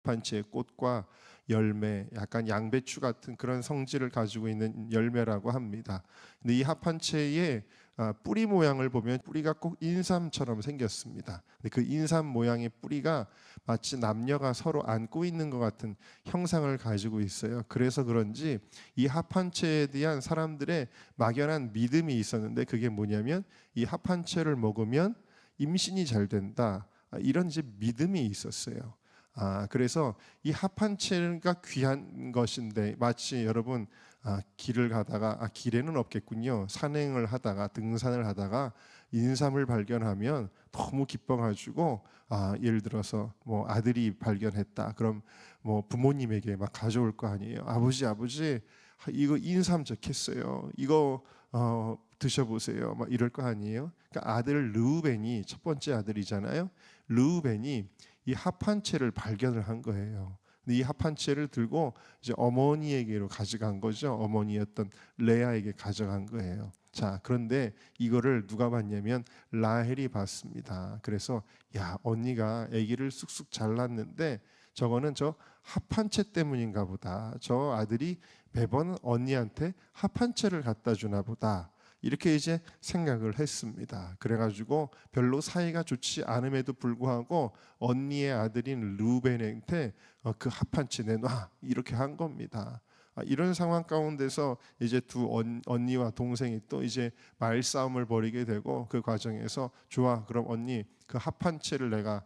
합한채의 꽃과 열매, 약간 양배추 같은 그런 성질을 가지고 있는 열매라고 합니다. 근데 이 합한채의 뿌리 모양을 보면 뿌리가 꼭 인삼처럼 생겼습니다. 근데 그 인삼 모양의 뿌리가 마치 남녀가 서로 안고 있는 것 같은 형상을 가지고 있어요. 그래서 그런지 이 합한채에 대한 사람들의 막연한 믿음이 있었는데, 그게 뭐냐면 이 합한채를 먹으면 임신이 잘 된다, 이런 이제 믿음이 있었어요. 그래서 이 합한채가 귀한 것인데, 마치 여러분 길을 가다가 길에는 없겠군요. 산행을 하다가 등산을 하다가 인삼을 발견하면 너무 기뻐가지고 예를 들어서 뭐 아들이 발견했다. 그럼 뭐 부모님에게 막 가져올 거 아니에요. 아버지 이거 인삼 적혔어요. 이거 드셔보세요. 막 이럴 거 아니에요. 그러니까 아들 르우벤이, 첫 번째 아들이잖아요. 르우벤이 이 합한채를 발견을 한 거예요. 근데 이 합한채를 들고 이제 어머니에게로 가져간 거죠. 어머니였던 레아에게 가져간 거예요. 자, 그런데 이거를 누가 봤냐면 라헬이 봤습니다. 그래서 야, 언니가 아기를 쑥쑥 잘 낳는데 저거는 저 합한채 때문인가 보다. 저 아들이 매번 언니한테 합한채를 갖다 주나 보다. 이렇게 이제 생각을 했습니다. 그래가지고 별로 사이가 좋지 않음에도 불구하고 언니의 아들인 르우벤한테 그 합한채 내놔, 이렇게 한 겁니다. 이런 상황 가운데서 이제 두 언니와 동생이 또 이제 말싸움을 벌이게 되고, 그 과정에서 좋아, 그럼 언니 그 합한채를 내가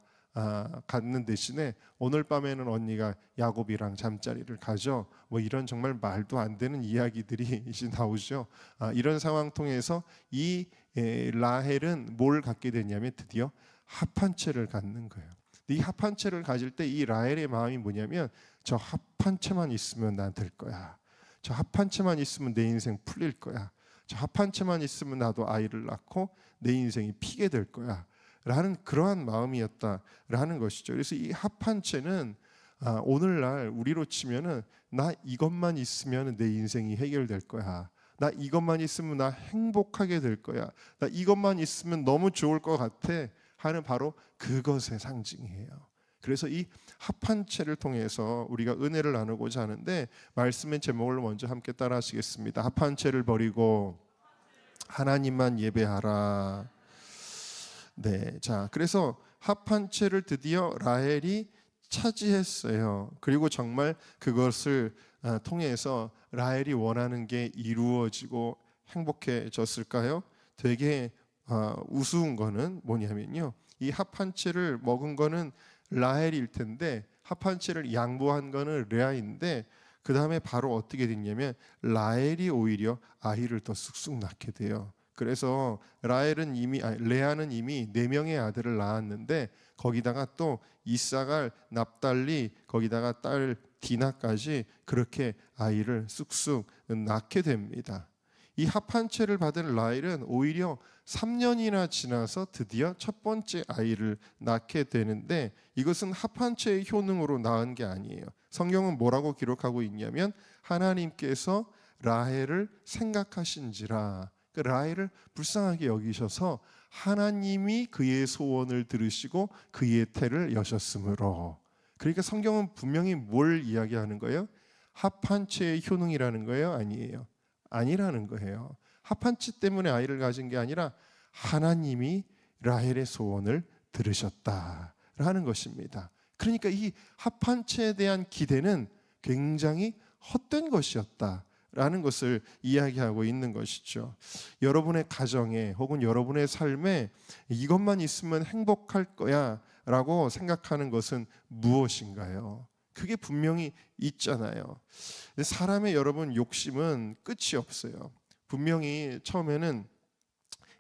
갖는 대신에 오늘 밤에는 언니가 야곱이랑 잠자리를 가져, 뭐 이런 정말 말도 안 되는 이야기들이 이제 나오죠. 이런 상황 통해서 이 라헬은 뭘 갖게 되냐면 드디어 합한채를 갖는 거예요. 이 합한채를 가질 때 이 라헬의 마음이 뭐냐면, 저 합한채만 있으면 난 될 거야. 저 합한채만 있으면 내 인생 풀릴 거야. 저 합한채만 있으면 나도 아이를 낳고 내 인생이 피게 될 거야, 라는 그러한 마음이었다라는 것이죠. 그래서 이 합한채는 오늘날 우리로 치면은 나 이것만 있으면 내 인생이 해결될 거야. 나 이것만 있으면 나 행복하게 될 거야. 나 이것만 있으면 너무 좋을 것 같아 하는 바로 그것의 상징이에요. 그래서 이 합한채를 통해서 우리가 은혜를 나누고자 하는데, 말씀의 제목을 먼저 함께 따라 하시겠습니다. 합한채를 버리고 하나님만 예배하라. 네, 자, 그래서 합한채를 드디어 라헬이 차지했어요. 그리고 정말 그것을 통해서 라헬이 원하는 게 이루어지고 행복해졌을까요? 되게 우스운 거는 뭐냐면요, 이 합한채를 먹은 거는 라헬일 텐데 합한채를 양보한 거는 레아인데, 그 다음에 바로 어떻게 됐냐면 라헬이 오히려 아이를 더 쑥쑥 낳게 돼요. 그래서 레아는 이미 4명의 아들을 낳았는데, 거기다가 또 이사갈, 납달리, 거기다가 딸 디나까지 그렇게 아이를 쑥쑥 낳게 됩니다. 이 합한채를 받은 라헬은 오히려 3년이나 지나서 드디어 첫 번째 아이를 낳게 되는데, 이것은 합한채의 효능으로 낳은 게 아니에요. 성경은 뭐라고 기록하고 있냐면, 하나님께서 라헬을 생각하신지라, 그 라헬을 불쌍하게 여기셔서 하나님이 그의 소원을 들으시고 그의 태를 여셨으므로. 그러니까 성경은 분명히 뭘 이야기하는 거예요? 합한채의 효능이라는 거예요? 아니에요. 아니라는 거예요. 합한채 때문에 아이를 가진 게 아니라 하나님이 라헬의 소원을 들으셨다라는 것입니다. 그러니까 이 합한채에 대한 기대는 굉장히 헛된 것이었다라는 것을 이야기하고 있는 것이죠. 여러분의 가정에 혹은 여러분의 삶에 이것만 있으면 행복할 거야 라고 생각하는 것은 무엇인가요? 그게 분명히 있잖아요. 사람의 여러분 욕심은 끝이 없어요. 분명히 처음에는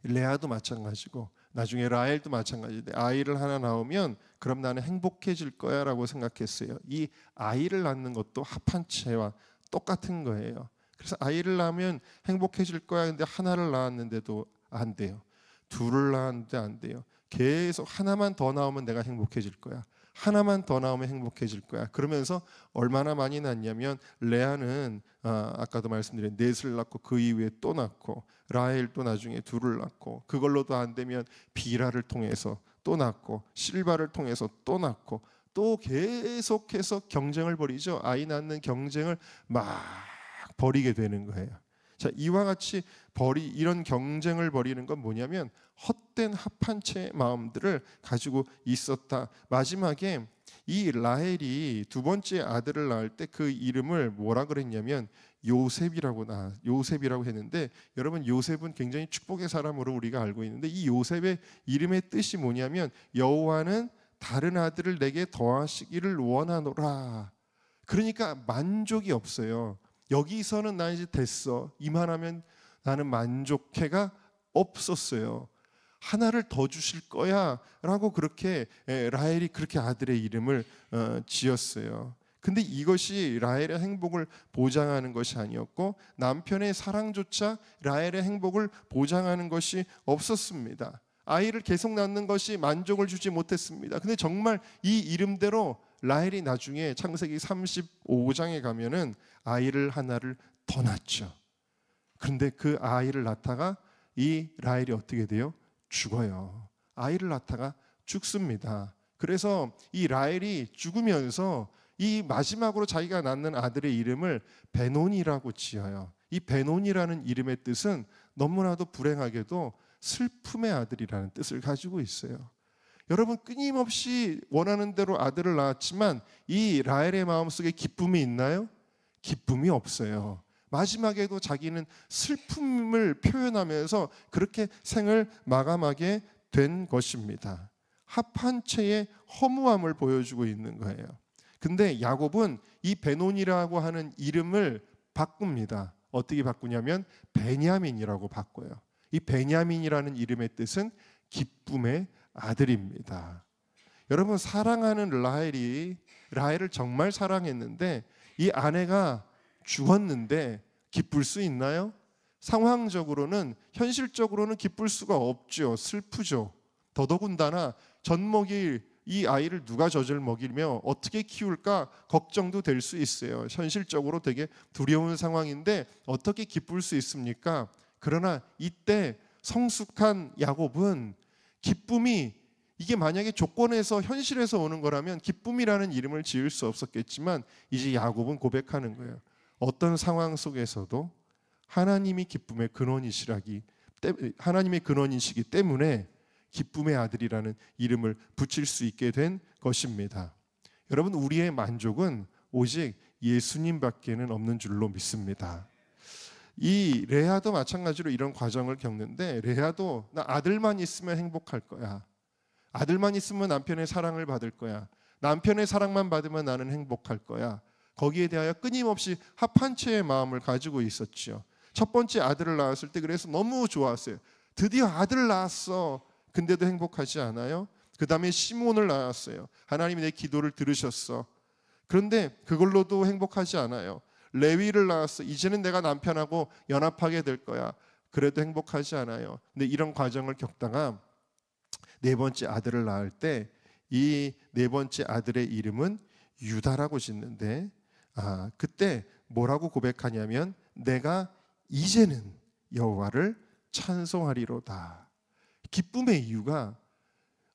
레아도 마찬가지고 나중에 라헬도 마찬가지인데, 아이를 하나 낳으면 그럼 나는 행복해질 거야 라고 생각했어요. 이 아이를 낳는 것도 합한채와 똑같은 거예요. 그래서 아이를 낳으면 행복해질 거야, 근데 하나를 낳았는데도 안 돼요. 둘을 낳았는데 안 돼요. 계속 하나만 더 낳으면 내가 행복해질 거야, 하나만 더 나오면 행복해질 거야. 그러면서 얼마나 많이 낳냐면, 레아는 아까도 말씀드린 넷을 낳고 그 이후에 또 낳고, 라헬도 나중에 둘을 낳고, 그걸로도 안 되면 비라를 통해서 또 낳고, 실바를 통해서 또 낳고, 또 계속해서 경쟁을 벌이죠. 아이 낳는 경쟁을 막 벌이게 되는 거예요. 자, 이와 같이 이런 경쟁을 벌이는 건 뭐냐면 헛된 합한채의 마음들을 가지고 있었다. 마지막에 이 라헬이 두 번째 아들을 낳을 때 그 이름을 뭐라 그랬냐면 요셉이라고 했는데, 여러분 요셉은 굉장히 축복의 사람으로 우리가 알고 있는데, 이 요셉의 이름의 뜻이 뭐냐면 여호와는 다른 아들을 내게 더하시기를 원하노라. 그러니까 만족이 없어요. 여기서는 나 이제 됐어, 이만하면 나는 만족해가 없었어요. 하나를 더 주실 거야 라고 그렇게 라헬이 그렇게 아들의 이름을 지었어요. 근데 이것이 라헬의 행복을 보장하는 것이 아니었고, 남편의 사랑조차 라헬의 행복을 보장하는 것이 없었습니다. 아이를 계속 낳는 것이 만족을 주지 못했습니다. 근데 정말 이 이름대로 라헬이 나중에 창세기 35장에 가면은 아이를 하나를 더 낳죠. 그런데 그 아이를 낳다가 이 라헬이 어떻게 돼요? 죽어요. 아이를 낳다가 죽습니다. 그래서 이 라헬이 죽으면서 이 마지막으로 자기가 낳는 아들의 이름을 베논이라고 지어요. 이 베논이라는 이름의 뜻은 너무나도 불행하게도 슬픔의 아들이라는 뜻을 가지고 있어요. 여러분, 끊임없이 원하는 대로 아들을 낳았지만 이 라헬의 마음속에 기쁨이 있나요? 기쁨이 없어요. 마지막에도 자기는 슬픔을 표현하면서 그렇게 생을 마감하게 된 것입니다. 합한채의 허무함을 보여주고 있는 거예요. 근데 야곱은 이 베논이라고 하는 이름을 바꿉니다. 어떻게 바꾸냐면 베냐민이라고 바꿔요. 이 베냐민이라는 이름의 뜻은 기쁨의 아들입니다. 여러분, 사랑하는 라헬을 정말 사랑했는데 이 아내가 죽었는데 기쁠 수 있나요? 상황적으로는, 현실적으로는 기쁠 수가 없죠. 슬프죠. 더더군다나 젖먹일 이 아이를 누가 젖을 먹이며 어떻게 키울까 걱정도 될 수 있어요. 현실적으로 되게 두려운 상황인데 어떻게 기쁠 수 있습니까? 그러나 이때 성숙한 야곱은 기쁨이, 이게 만약에 조건에서 현실에서 오는 거라면 기쁨이라는 이름을 지을 수 없었겠지만, 이제 야곱은 고백하는 거예요. 어떤 상황 속에서도 하나님이 기쁨의 근원이시기 때문에 기쁨의 아들이라는 이름을 붙일 수 있게 된 것입니다. 여러분, 우리의 만족은 오직 예수님밖에는 없는 줄로 믿습니다. 이 레아도 마찬가지로 이런 과정을 겪는데, 레아도 나 아들만 있으면 행복할 거야, 아들만 있으면 남편의 사랑을 받을 거야, 남편의 사랑만 받으면 나는 행복할 거야, 거기에 대하여 끊임없이 합한채의 마음을 가지고 있었죠. 첫 번째 아들을 낳았을 때 그래서 너무 좋았어요. 드디어 아들을 낳았어. 근데도 행복하지 않아요? 그 다음에 시몬을 낳았어요. 하나님이 내 기도를 들으셨어. 그런데 그걸로도 행복하지 않아요. 레위를 낳았어. 이제는 내가 남편하고 연합하게 될 거야. 그래도 행복하지 않아요. 근데 이런 과정을 겪다가 네 번째 아들을 낳을 때 이 네 번째 아들의 이름은 유다라고 짓는데, 그때 뭐라고 고백하냐면 내가 이제는 여호와를 찬송하리로다. 기쁨의 이유가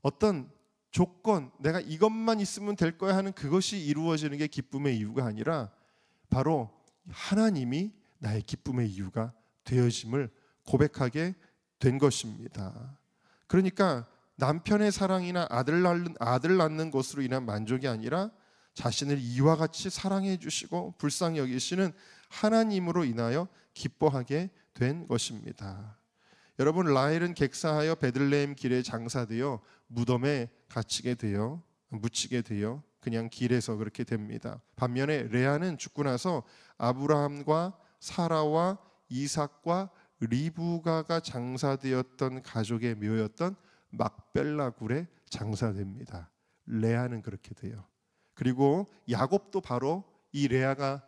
어떤 조건, 내가 이것만 있으면 될 거야 하는 그것이 이루어지는 게 기쁨의 이유가 아니라 바로 하나님이 나의 기쁨의 이유가 되어짐을 고백하게 된 것입니다. 그러니까 남편의 사랑이나 아들 낳는 것으로 인한 만족이 아니라 자신을 이와 같이 사랑해 주시고 불쌍히 여기시는 하나님으로 인하여 기뻐하게 된 것입니다. 여러분, 라헬은 객사하여 베들레헴 길에 장사되어 무덤에 묻히게 되어 그냥 길에서 그렇게 됩니다. 반면에 레아는 죽고 나서 아브라함과 사라와 이삭과 리브가가 장사되었던 가족의 묘였던 막벨라 굴에 장사됩니다. 레아는 그렇게 돼요. 그리고 야곱도 바로 이 레아가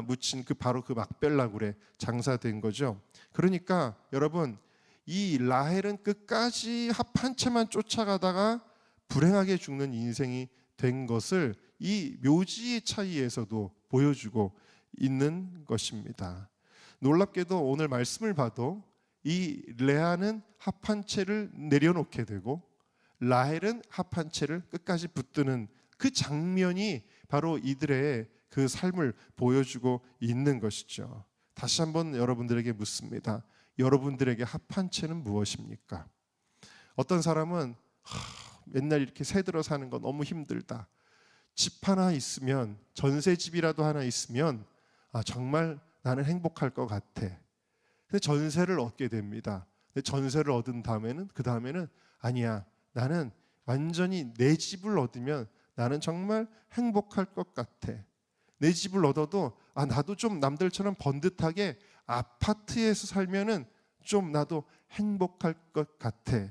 묻힌 바로 그 막벨라 굴에 장사된 거죠. 그러니까 여러분, 이 라헬은 끝까지 합한 채만 쫓아가다가 불행하게 죽는 인생이 된 것을 이 묘지의 차이에서도 보여주고 있는 것입니다. 놀랍게도 오늘 말씀을 봐도 이 레아는 합한 채를 내려놓게 되고 라헬은 합한 채를 끝까지 붙드는 그 장면이 바로 이들의 그 삶을 보여주고 있는 것이죠. 다시 한번 여러분들에게 묻습니다. 여러분들에게 합한 채는 무엇입니까? 어떤 사람은 맨날 이렇게 새들어 사는 거 너무 힘들다. 집 하나 있으면, 전세집이라도 하나 있으면 정말 나는 행복할 것 같아. 근데 전세를 얻게 됩니다. 근데 전세를 얻은 다음에는 아니야, 나는 완전히 내 집을 얻으면 나는 정말 행복할 것 같아. 내 집을 얻어도 나도 좀 남들처럼 번듯하게 아파트에서 살면은 좀 나도 행복할 것 같아.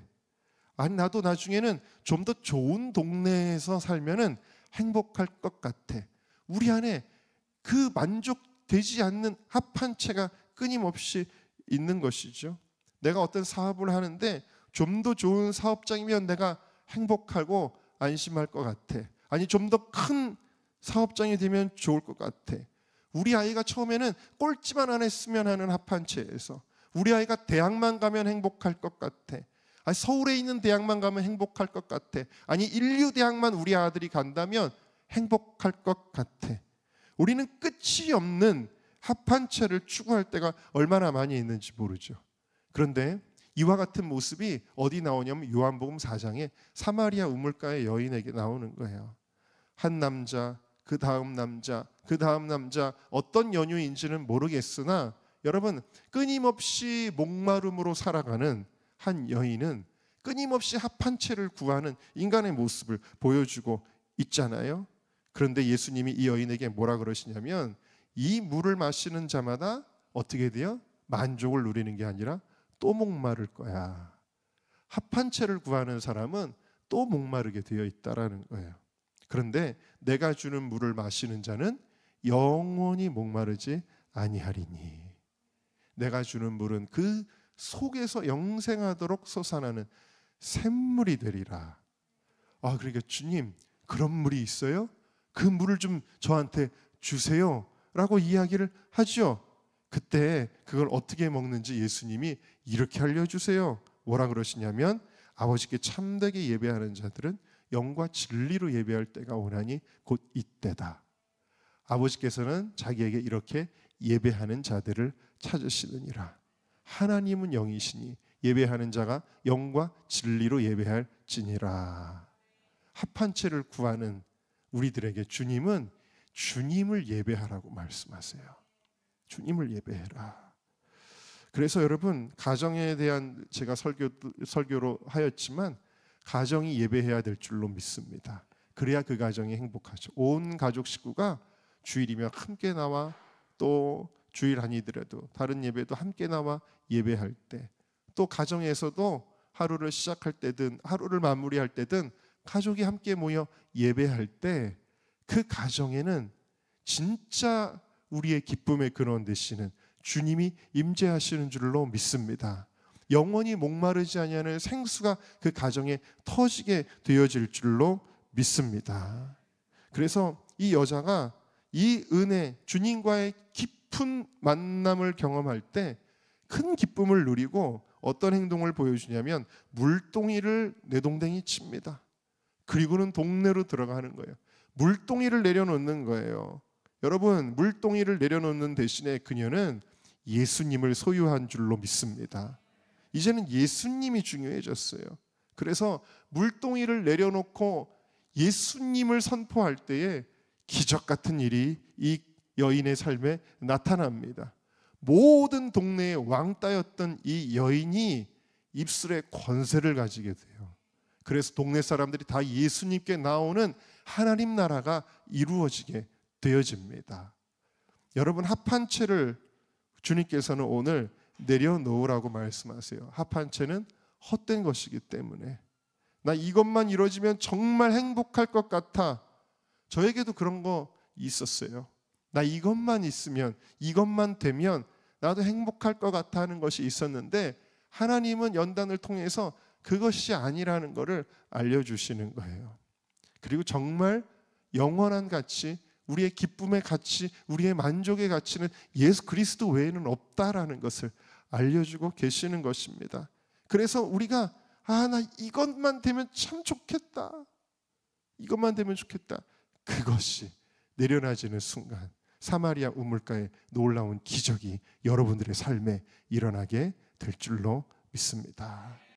아니, 나도 나중에는 좀 더 좋은 동네에서 살면은 행복할 것 같아. 우리 안에 그 만족되지 않는 합한 채가 끊임없이 있는 것이죠. 내가 어떤 사업을 하는데 좀 더 좋은 사업장이면 내가 행복하고 안심할 것 같아. 아니, 좀 더 큰 사업장이 되면 좋을 것 같아. 우리 아이가 처음에는 꼴찌만 안 했으면 하는 합한 채에서, 우리 아이가 대학만 가면 행복할 것 같아. 아니, 서울에 있는 대학만 가면 행복할 것 같아. 아니, 인류대학만 우리 아들이 간다면 행복할 것 같아. 우리는 끝이 없는 합한 채를 추구할 때가 얼마나 많이 있는지 모르죠. 그런데 이와 같은 모습이 어디 나오냐면 요한복음 4장에 사마리아 우물가의 여인에게 나오는 거예요. 한 남자, 그 다음 남자, 그 다음 남자, 어떤 연유인지는 모르겠으나 여러분, 끊임없이 목마름으로 살아가는 한 여인은 끊임없이 합한 채를 구하는 인간의 모습을 보여주고 있잖아요. 그런데 예수님이 이 여인에게 뭐라 그러시냐면, 이 물을 마시는 자마다 어떻게 돼요? 만족을 누리는 게 아니라 또 목마를 거야. 합한 채를 구하는 사람은 또 목마르게 되어 있다라는 거예요. 그런데 내가 주는 물을 마시는 자는 영원히 목마르지 아니하리니. 내가 주는 물은 그 속에서 영생하도록 솟아나는 샘물이 되리라. 그러니까 주님, 그런 물이 있어요? 그 물을 좀 저한테 주세요 라고 이야기를 하죠. 그때 그걸 어떻게 먹는지 예수님이 이렇게 알려주세요. 뭐라 그러시냐면, 아버지께 참되게 예배하는 자들은 영과 진리로 예배할 때가 오나니 곧 이때다. 아버지께서는 자기에게 이렇게 예배하는 자들을 찾으시느니라. 하나님은 영이시니 예배하는 자가 영과 진리로 예배할지니라. 합한 채를 구하는 우리들에게 주님은 주님을 예배하라고 말씀하세요. 주님을 예배해라. 그래서 여러분, 가정에 대한 제가 설교로 하였지만 가정이 예배해야 될 줄로 믿습니다. 그래야 그 가정이 행복하죠. 온 가족 식구가 주일이면 함께 나와, 또 주일 아니더라도 다른 예배도 함께 나와 예배할 때, 또 가정에서도 하루를 시작할 때든 하루를 마무리할 때든 가족이 함께 모여 예배할 때 그 가정에는 진짜 우리의 기쁨의 근원 되시는 주님이 임재하시는 줄로 믿습니다. 영원히 목마르지 아니하는 생수가 그 가정에 터지게 되어질 줄로 믿습니다. 그래서 이 여자가 이 은혜, 주님과의 깊은 만남을 경험할 때 큰 기쁨을 누리고 어떤 행동을 보여주냐면 물동이를 내동댕이 칩니다. 그리고는 동네로 들어가는 거예요. 물동이를 내려놓는 거예요. 여러분, 물동이를 내려놓는 대신에 그녀는 예수님을 소유한 줄로 믿습니다. 이제는 예수님이 중요해졌어요. 그래서 물동이를 내려놓고 예수님을 선포할 때에 기적 같은 일이 이 여인의 삶에 나타납니다. 모든 동네의 왕따였던 이 여인이 입술에 권세를 가지게 돼요. 그래서 동네 사람들이 다 예수님께 나오는 하나님 나라가 이루어지게 되어집니다. 여러분, 합한 채를 주님께서는 오늘 내려놓으라고 말씀하세요. 합한 채는 헛된 것이기 때문에, 나 이것만 이루어지면 정말 행복할 것 같아. 저에게도 그런 거 있었어요. 나 이것만 있으면, 이것만 되면 나도 행복할 것 같아 하는 것이 있었는데, 하나님은 연단을 통해서 그것이 아니라는 것을 알려주시는 거예요. 그리고 정말 영원한 가치, 우리의 기쁨의 가치, 우리의 만족의 가치는 예수 그리스도 외에는 없다라는 것을 알려주고 계시는 것입니다. 그래서 우리가 나 이것만 되면 참 좋겠다, 이것만 되면 좋겠다. 그것이 내려놔지는 순간 사마리아 우물가에 놀라운 기적이 여러분들의 삶에 일어나게 될 줄로 믿습니다.